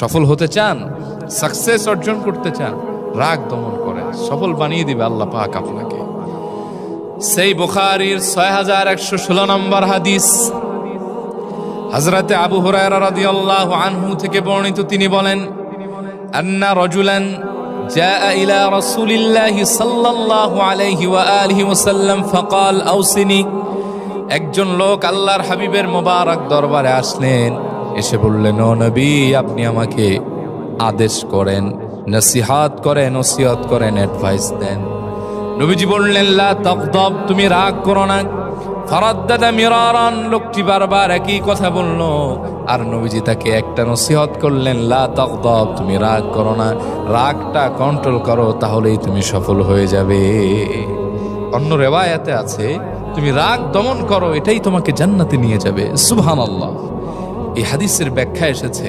সফল হতে চান, সাকসেস অর্জন করতে চান, রাগ দমন করেন, সফল বানিয়ে দিবে আল্লাহ পাক আপনাকে। সেই বুখারীর 6116 নম্বর হাদিস, হযরতে আবু হুরায়রা রাদিয়াল্লাহু আনহু থেকে বর্ণিত, তিনি বলেন, আন্না রাজুলান জাআ ইলা রাসূলিল্লাহি সাল্লাল্লাহু আলাইহি ওয়া আলিহি ওয়াসাল্লাম ফাকাল আউসিনি। একজন লোক আল্লাহর হাবিবের মোবারক দরবারে আসলেন, এসে বললেন, ও নবী, আপনি আমাকে আদেশ করেন, নসিহত করেন, ওসিয়ত করেন, অ্যাডভাইস দেন। নবীজি বললেন, লা তাগদাব, তুমি রাগ করো না। ফারাদ্দাদা মিরারান, লোকটি বারবার একই কথা বলল, আর নবীজি তাকে একটা নসিহত করলেন, লা তাগদাব, তুমি রাগ করো না, রাগটা কন্ট্রোল করো, তাহলেই তুমি সফল হয়ে যাবে। অন্য রিওয়ায়াতে আছে, তুমি রাগ দমন করো, এটাই তোমাকে জান্নাতে নিয়ে যাবে। সুবহানাল্লাহ। এই হাদিসের ব্যাখ্যা এসেছে,